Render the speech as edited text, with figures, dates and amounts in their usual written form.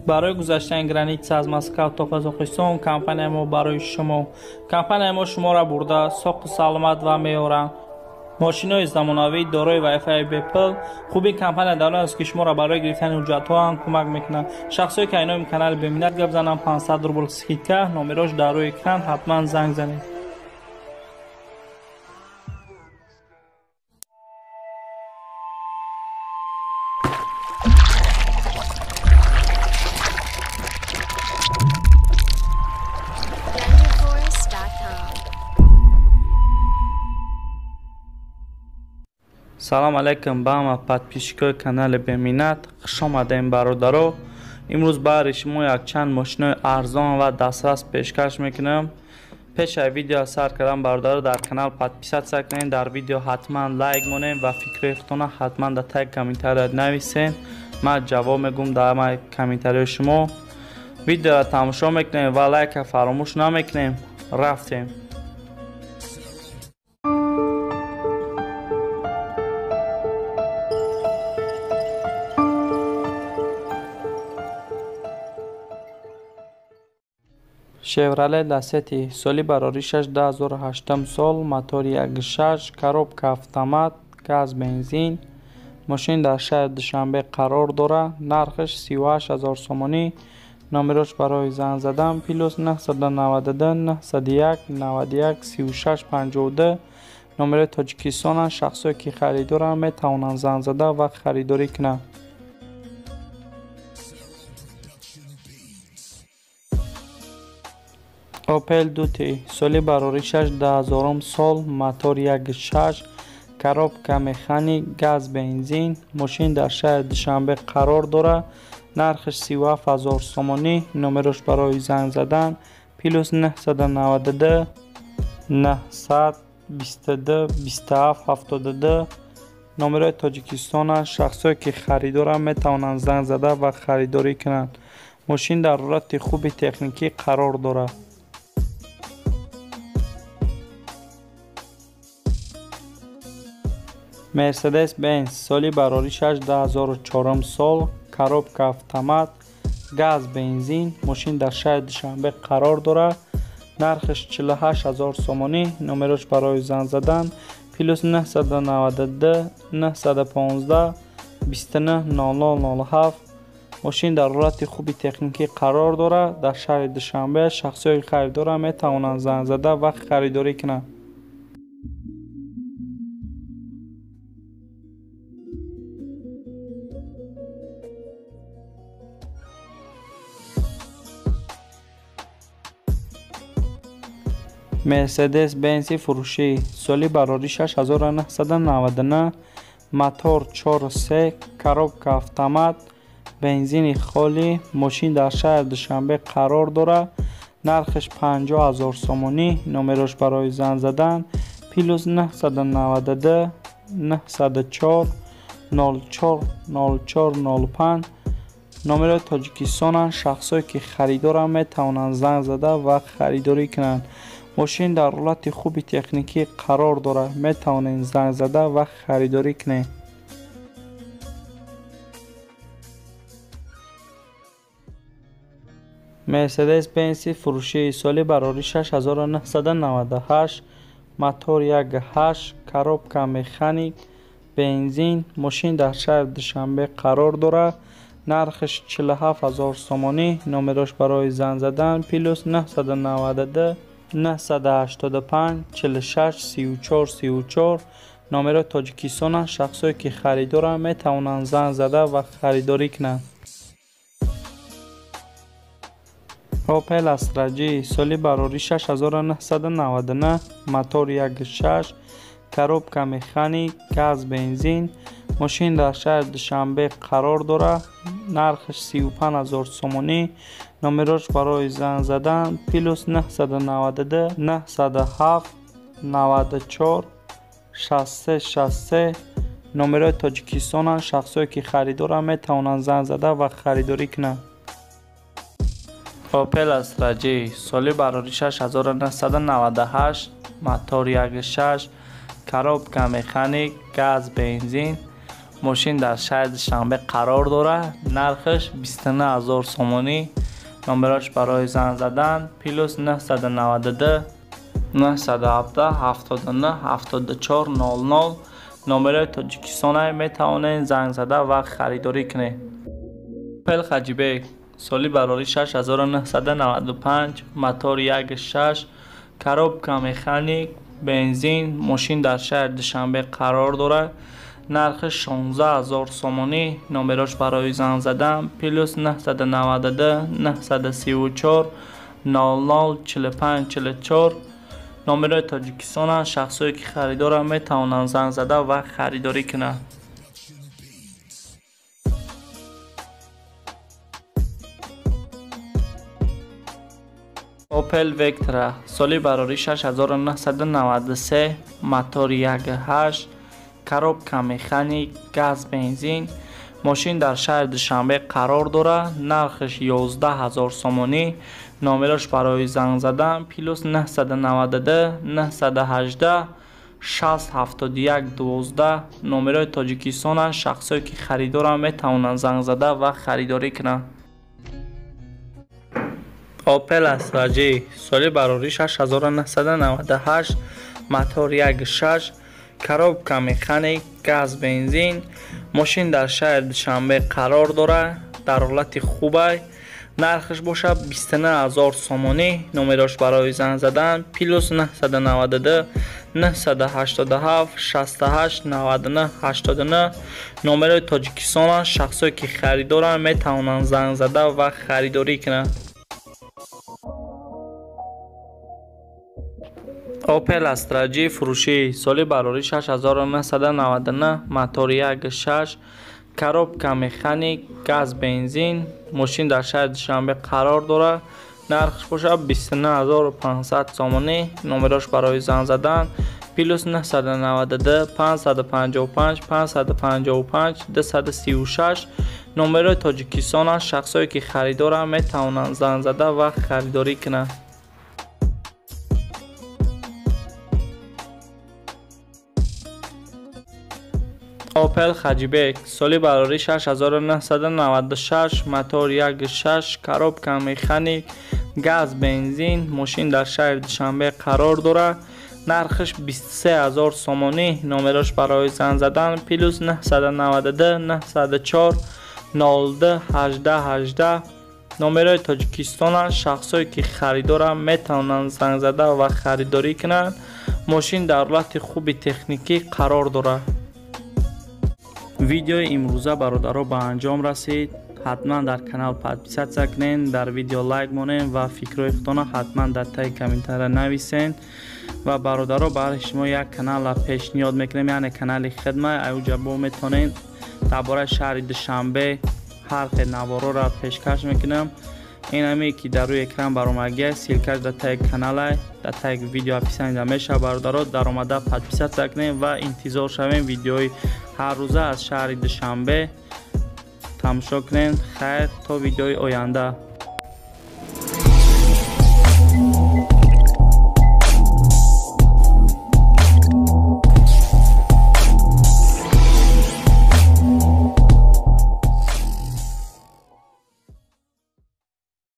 برای گذشتن گرانیت از مسکو تا قزاقستان کمپانی ما برای شما شما را برده ساخت سلامت و معیارن ماشین‌های زمانوی دارای وای فای بپل خوبی کمپانی دارن است که شما را برای گرفتن حجت‌ها هم کمک میکنه شخصی که اینام کانال ببینید گپ زنم 500 روبل سکیتکا نمرش در روی اکران حتما زنگ زنید. سلام علیکم با ما подписчикои канали بمینت خوش آمدین برادرو. امروز برای شما یک چند ماشین ارزان و دسترس پیشکش میکنم. پیش ویدیو سر کردم برادرو در کانال подписаться کنین در ویدیو حتما لایک مونین و فکرتون حتما در تگ کامنتاری نویسین من جواب میگم در کامنتاری شما. ویدیو را تماشا میکنین و لایک فراموش نمیکنین. رفتیم. شیورله لاستی سالی براریشش 2008 سال موتور 1.6 коробка автомат گاز بنزین ماشین در شهر دوشنبه قرار داره نرخش 38000 سومانی نمرش برای زنگ زدن پلوس 992 901 91 36 52 نمره تاجیکستان شخصی که خریدار میتونن زنگ زده و خریداری کنه. اوپل دوتی سالی براریشش 2000 سال موتور 1.6 коробка مکانیک گاز بنزین ماشین در شهر دوشنبه قرار داره نرخش 37000 سومانی نمرش برای زنگ زدن پلوس 992 922 27 72 نمره تاجیکستان شخصی که خریدار میتونن زنگ زده و خریداری کنند. ماشین در حالت خوب تکنیکی قرار داره. مرسدس بنز سالی براریشش 2004 سال коробка автомат گاز بنزین ماشین در شهر دوشنبه قرار داره نرخش 48000 سومانی نمرش برای زنگ زدن پلوس 992 915 29 007 ماشین در حالت خوبی تکنیکی قرار داره در شهر دوشنبه شخصی خریدار میتونن زنگ زده و خریداری کنند. مرسدس بنز فروشی سالی براریشش 1999 موتور 4.3 коробка автомат بنزین خالی ماشین در شهر دوشنبه قرار داره نرخش 50000 سومانی نمرش برای زنگ زدن پلوس 992 904 04 04 05 نمره تاجیکستان شخصی که خریدار میتونن زنگ زده و خریداری کنند. ماشین در حالت خوبی تکنیکی قرار داره میتونین زنگ زده و خریداری کنین. مرسدس بنز فروشی سالی براریشش 1998 موتور 1.8 коробка مکانیک بنزین ماشین در شهر دوشنبه قرار داره نرخش 47000 سومانی نمرش برای زنگ زدن پلوس 992 985 46 34 34 نمره تاجیکستان شخصی که خریدار میتونن زنگ زده و خریداری کنند. اوپل استراجی سالی براریشش 1999 موتور 1.6 коробка مکانیک گاز بنزین ماشین در شهر دوشنبه قرار داره نرخش 35000 سومانی نمرش برای زنگ زدن پلوس 992 907 94 63 63 نمره تاجیکستان شخصی که خریدار میتونن زنگ زده و خریداری کنند. اوپل استراجی سالی براریشش 1998 موتور 1.6 коробка مکانیک گاز بنزین ماشین در شهر دوشنبه قرار داره. نرخش 29000 سومانی. نمبرش برای زنگ زدن +992 917 79 74 00. نمبر تاجیکستان می توانید زنگ زده و خریداری کنید. اوپل خجیبک سالی براری 6995 موتور 1.6 کاروبکا مکانیک بنزین. ماشین در شهر دوشنبه قرار داره. نرخش 16000 سومانی. نمبرش برای زنگ زدن +992 934 00 45 44. نمبر تاجیکستان. شخصایی که خریدار می توانند زنگ زده و خریداری کنند. اوپل وکترا سالی براری 6993 موتور 1.8 کاروبکا مکانیک گاز بنزین. ماشین در شهر دوشنبه قرار داره. نرخش 11000 سومانی. نمبرش برای زنگ زدن +992 918 6071 12. نمبر تاجیکستان. شخصایی که خریدار می توانند زنگ زده و خریداری کنند. اوپل استراجی سالی براری 6998 موتور 1.6 کاروبکا مکانیک گاز بنزین. ماشین در شهر دوشنبه قرار داره. در حالت خوبه. نرخش باشه 29000 سومانی. نمرش برای زنگ زدن +992 987 68 99 89. نمبر تاجیکستان. شخصایی که خریدارن می توانند زنگ زده و خریداری کنند. اوپل استراجی فروشی سالی براری 6999 موتور 1.6 کاروبکا مکانیک گاز بنزین. ماشین در شهر دوشنبه قرار داره. نرخش باشه 29500 سومانی. نمرش برای زنگ زدن +992 555 555 236. نمبر تاجیکستان. شخصایی که خریدار می توانند زنگ زده و خریداری کنند. اوپل خجیبک سالی براری 6996 موتور 1.6 کاروبکا مکانیک گاز بنزین. ماشین در شهر دوشنبه قرار داره. نرخش 23000 سومانی. نمرش برای زنگ زدن +992 904 02 18 18. نمبر تاجیکستان. شخصایی که خریدار می توانند زنگ زده و خریداری کنند. ماشین در حالت خوب تکنیکی قرار داره. ویدیو امروزه برادرها به انجام رسید. حتما در کانال پادپیسات کنین، در ویدیو لایک مونین و فکرهای خودتان حتما در تای کامنتر نویسین. و برادرها برای شما یک کانال پیشنهاد میکنم، یعنی کانال خدمت اوجا بو میتونین درباره شهر دوشنبه هر نوارا را پیشکش میکنم. این همی که در روی اکران برام آگه سیلکش در تای کانال در تای ویدیو پسند میشه. برادرها در اومده پادپیسات کنین و انتظار شوین ویدیوی هر روزه از شهر دوشنبه تماشا کنین. خیر تا ویدیوی آینده.